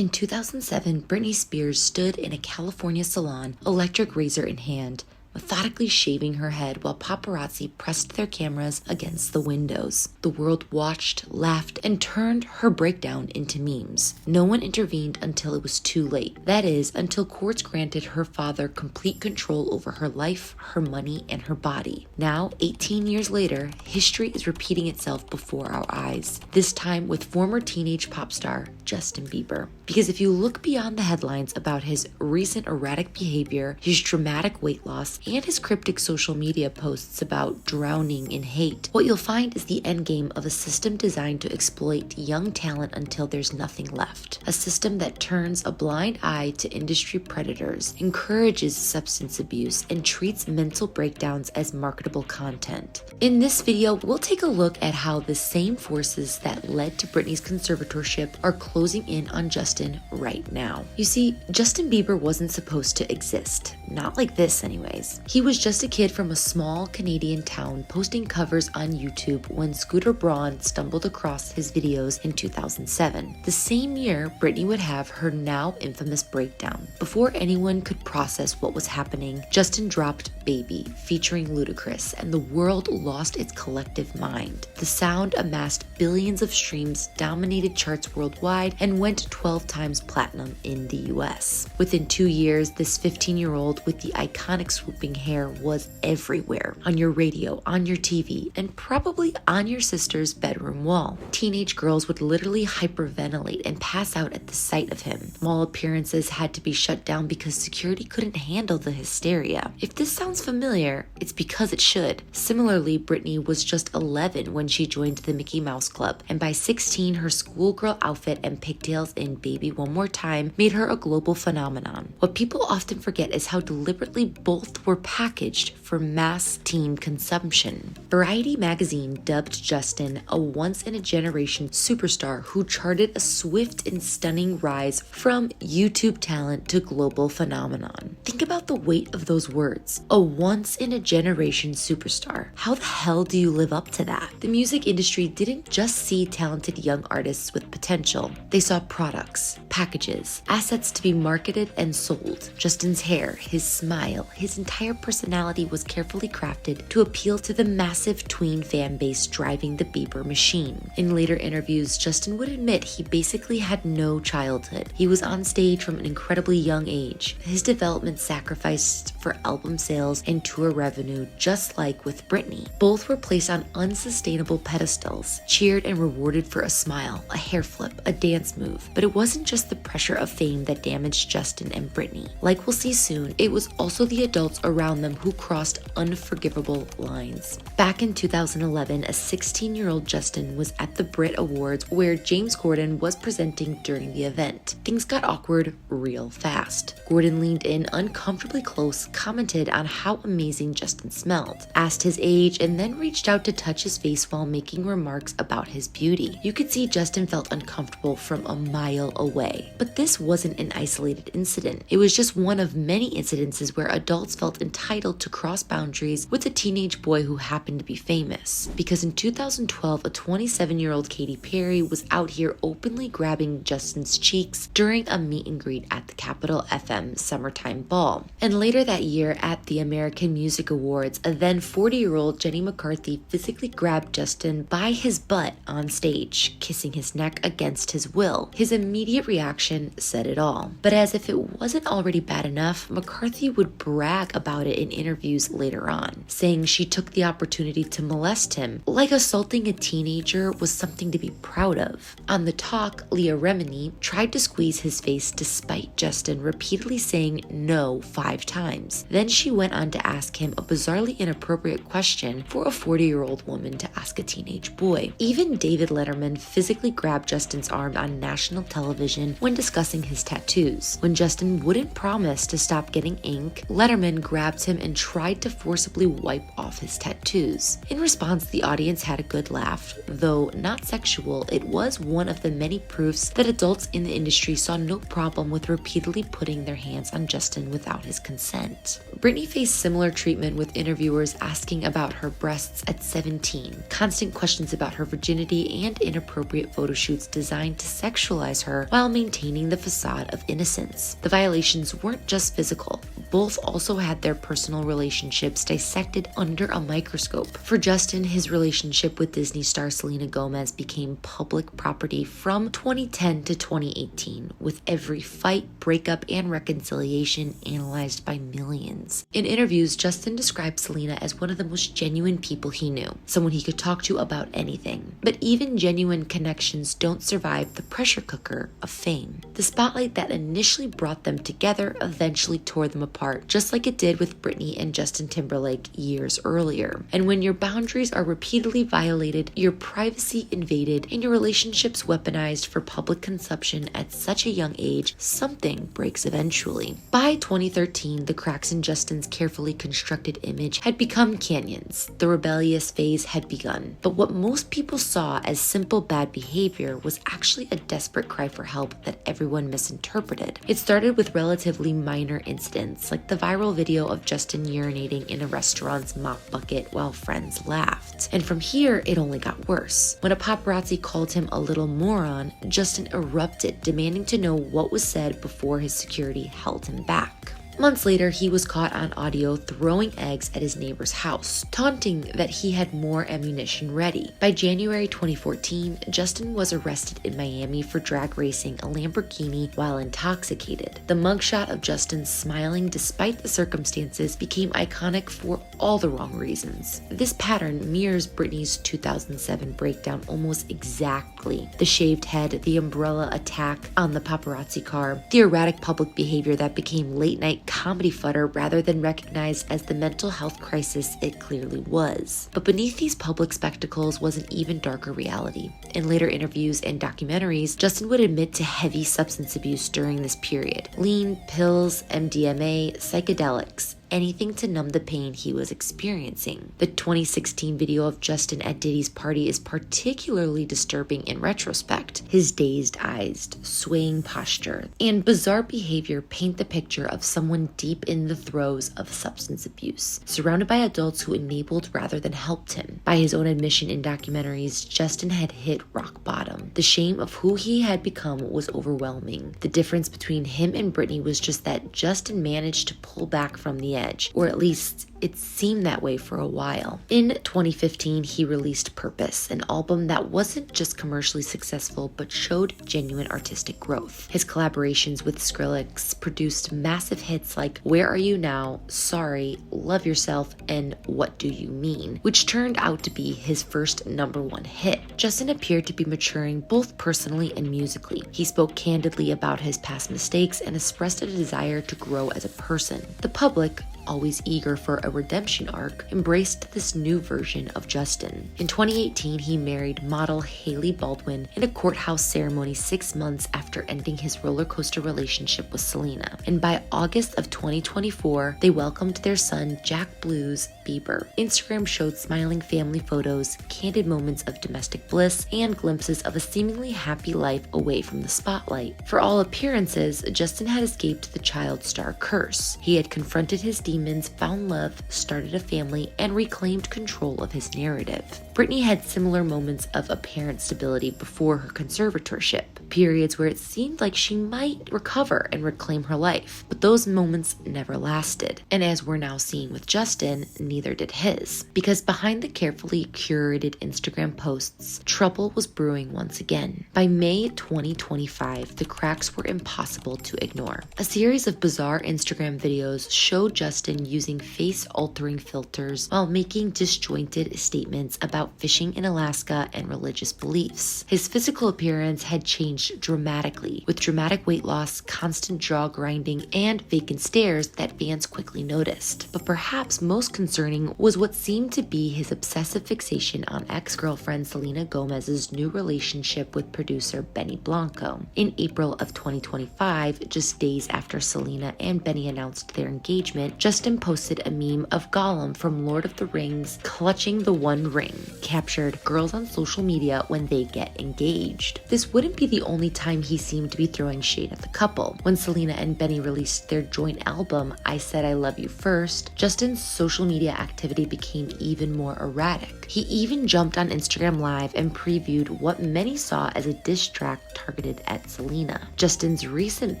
In 2007, Britney Spears stood in a California salon, electric razor in hand, methodically shaving her head while paparazzi pressed their cameras against the windows. The world watched, laughed, and turned her breakdown into memes. No one intervened until it was too late. That is, until courts granted her father complete control over her life, her money, and her body. Now, 18 years later, history is repeating itself before our eyes, this time with former teenage pop star Justin Bieber. Because if you look beyond the headlines about his recent erratic behavior, his dramatic weight loss, and his cryptic social media posts about drowning in hate, what you'll find is the endgame of a system designed to exploit young talent until there's nothing left. A system that turns a blind eye to industry predators, encourages substance abuse, and treats mental breakdowns as marketable content. In this video, we'll take a look at how the same forces that led to Britney's conservatorship are closing in on Justin right now. You see, Justin Bieber wasn't supposed to exist. Not like this anyways. He was just a kid from a small Canadian town posting covers on YouTube when Scooter Braun stumbled across his videos in 2007. The same year, Britney would have her now infamous breakdown. Before anyone could process what was happening, Justin dropped Baby, featuring Ludacris, and the world lost its collective mind. The sound amassed billions of streams, dominated charts worldwide, and went 12 times platinum in the US. Within 2 years, this 15-year-old with the iconic swooping hair was everywhere, on your radio, on your TV, and probably on your sister's bedroom wall. Teenage girls would literally hyperventilate and pass out at the sight of him. Mall appearances had to be shut down because security couldn't handle the hysteria. If this sounds familiar, it's because it should. Similarly, Britney was just 11 when she joined the Mickey Mouse Club, and by 16, her schoolgirl outfit and pigtails in Baby One More Time made her a global phenomenon. What people often forget is how deliberately both were packaged for mass teen consumption. Variety magazine dubbed Justin a once-in-a-generation superstar who charted a swift and stunning rise from YouTube talent to global phenomenon. Think about the weight of those words. A once-in-a-generation superstar. How the hell do you live up to that? The music industry didn't just see talented young artists with potential. They saw products, packages, assets to be marketed and sold. Justin's hair, his smile, his entire personality was carefully crafted to appeal to the massive tween fan base driving the Bieber machine. In later interviews, Justin would admit he basically had no childhood. He was on stage from an incredibly young age. His development sacrificed for album sales and tour revenue, just like with Britney. Both were placed on unsustainable pedestals, cheered and rewarded for a smile, a hair flip, a dance move. But it wasn't just the pressure of fame that damaged Justin and Britney. Like we'll see soon, it was also the adults around them who crossed unforgivable lines. Back in 2011, a 16-year-old Justin was at the Brit Awards where James Corden was presenting during the event. Things got awkward real fast. Corden leaned in uncomfortably close, commented on how amazing Justin smelled, asked his age, and then reached out to touch his face while making remarks about his beauty. You could see Justin felt uncomfortable from a mile away. But this wasn't an isolated incident. It was just one of many incidences where adults felt entitled to cross boundaries with a teenage boy who happened to be famous. Because in 2012, a 27-year-old Katy Perry was out here openly grabbing Justin's cheeks during a meet and greet at the Capital FM Summertime Ball. And later that year at the American Music Awards, a then 40-year-old Jenny McCarthy physically grabbed Justin by his butt on stage, kissing his neck against his will. His immediate reaction said it all. But as if it wasn't already bad enough, McCarthy would brag about it in interviews later on, saying she took the opportunity to molest him, like assaulting a teenager was something to be proud of. On the talk, Leah Remini tried to squeeze his face despite Justin repeatedly saying no 5 times. Then she went on to ask him a bizarrely inappropriate question for a 40-year-old woman to ask a teenage boy. Even David Letterman physically grabbed Justin's arm on national television when discussing his tattoos. When Justin wouldn't promise to stop getting ink, Letterman grabbed him and tried to forcibly wipe off his tattoos. In response, the audience had a good laugh. Though not sexual, it was one of the many proofs that adults in the industry saw no problem with repeatedly putting their hands on Justin without his consent. Britney faced similar treatment with interviewers asking about her breasts at 17, constant questions about her virginity, and inappropriate photo shoots designed to sexualize her while maintaining the facade of innocence. The violations weren't just physical. Both also had their personal relationships dissected under a microscope. For Justin, his relationship with Disney star Selena Gomez became public property from 2010 to 2018, with every fight, breakup, and reconciliation analyzed by millions. In interviews, Justin described Selena as one of the most genuine people he knew, someone he could talk to about anything. But even genuine connections don't survive the pressure cooker of fame. The spotlight that initially brought them together eventually tore them apart, just like it did with Britney and Justin Timberlake years earlier. And when your boundaries are repeatedly violated, your privacy invaded, and your relationships weaponized for public consumption at such a young age, something breaks eventually. By 2013, the cracks in Justin's carefully constructed image had become canyons. The rebellious phase had begun. But what most people saw as simple bad behavior was actually a desperate cry for help that everyone misinterpreted. It started with relatively minor incidents, like the viral video of Justin urinating in a restaurant's mop bucket while friends laughed. And from here, it only got worse. When a paparazzi called him a little moron, Justin erupted, demanding to know what was said before his security held him back. Months later, he was caught on audio throwing eggs at his neighbor's house, taunting that he had more ammunition ready. By January 2014, Justin was arrested in Miami for drag racing a Lamborghini while intoxicated. The mugshot of Justin smiling despite the circumstances became iconic for all the wrong reasons. This pattern mirrors Britney's 2007 breakdown almost exactly. The shaved head, the umbrella attack on the paparazzi car, the erratic public behavior that became late-night comedy fodder rather than recognized as the mental health crisis it clearly was. But beneath these public spectacles was an even darker reality. In later interviews and documentaries, Justin would admit to heavy substance abuse during this period. Lean, pills, MDMA, psychedelics, anything to numb the pain he was experiencing. The 2016 video of Justin at Diddy's party is particularly disturbing in retrospect. His dazed eyes, swaying posture, and bizarre behavior paint the picture of someone deep in the throes of substance abuse, surrounded by adults who enabled rather than helped him. By his own admission in documentaries, Justin had hit rock bottom. The shame of who he had become was overwhelming. The difference between him and Britney was just that Justin managed to pull back from the edge, or at least it seemed that way for a while. In 2015, he released Purpose, an album that wasn't just commercially successful but showed genuine artistic growth. His collaborations with Skrillex produced massive hits like Where Are You Now, Sorry, Love Yourself, and What Do You Mean, which turned out to be his first #1 hit. Justin appeared to be maturing both personally and musically. He spoke candidly about his past mistakes and expressed a desire to grow as a person. The public, always eager for a redemption arc, embraced this new version of Justin. In 2018, he married model Hailey Baldwin in a courthouse ceremony 6 months after ending his roller coaster relationship with Selena. And by August of 2024, they welcomed their son, Jack Blues Bieber. Instagram showed smiling family photos, candid moments of domestic bliss, and glimpses of a seemingly happy life away from the spotlight. For all appearances, Justin had escaped the child star curse. He had confronted his demons, found love, started a family, and reclaimed control of his narrative. Britney had similar moments of apparent stability before her conservatorship, periods where it seemed like she might recover and reclaim her life, but those moments never lasted. And as we're now seeing with Justin, neither did his. Because behind the carefully curated Instagram posts, trouble was brewing once again. By May 2025, the cracks were impossible to ignore. A series of bizarre Instagram videos showed Justin using face-altering filters while making disjointed statements about fishing in Alaska and religious beliefs. His physical appearance had changed dramatically, with dramatic weight loss, constant jaw grinding, and vacant stares that fans quickly noticed. But perhaps most concerning was what seemed to be his obsessive fixation on ex-girlfriend Selena Gomez's new relationship with producer Benny Blanco. In April of 2025, just days after Selena and Benny announced their engagement, Justin posted a meme of Gollum from Lord of the Rings clutching the One Ring, captured "Girls on social media when they get engaged." This wouldn't be the only time he seemed to be throwing shade at the couple. When Selena and Benny released their joint album, I Said I Love You First, Justin's social media activity became even more erratic. He even jumped on Instagram Live and previewed what many saw as a diss track targeted at Selena. Justin's recent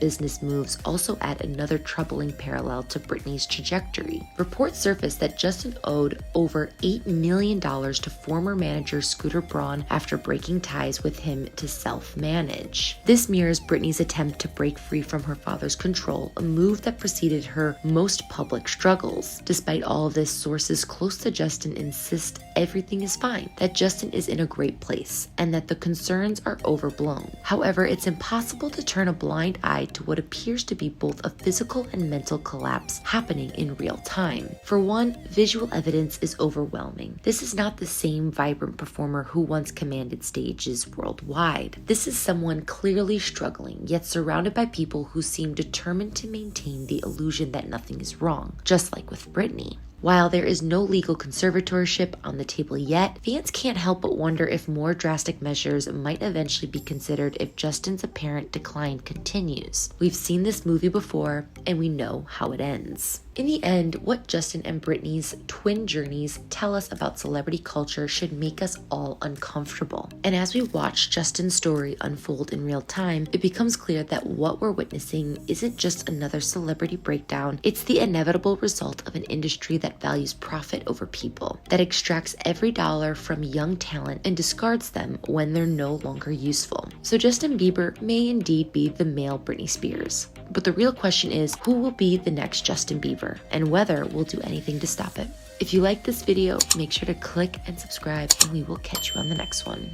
business moves also add another troubling parallel to Britney's trajectory. Reports surfaced that Justin owed over $8 million to former manager Scooter Braun after breaking ties with him to self-manage. This mirrors Britney's attempt to break free from her father's control, a move that preceded her most public struggles. Despite all of this, sources close to Justin insist everything is fine, that Justin is in a great place, and that the concerns are overblown. However, it's impossible to turn a blind eye to what appears to be both a physical and mental collapse happening in real time. For one, visual evidence is overwhelming. This is not the same vibrant performer who once commanded stages worldwide. This is someone clearly struggling, yet surrounded by people who seem determined to maintain the illusion that nothing is wrong, just like with Britney. While there is no legal conservatorship on the table yet, fans can't help but wonder if more drastic measures might eventually be considered if Justin's apparent decline continues. We've seen this movie before, and we know how it ends. In the end, what Justin and Britney's twin journeys tell us about celebrity culture should make us all uncomfortable. And as we watch Justin's story unfold in real time, it becomes clear that what we're witnessing isn't just another celebrity breakdown, it's the inevitable result of an industry that values profit over people, that extracts every dollar from young talent and discards them when they're no longer useful. So Justin Bieber may indeed be the male Britney Spears, but the real question is, who will be the next Justin Bieber, and whether we'll do anything to stop it. If you like this video, make sure to click and subscribe, and we will catch you on the next one.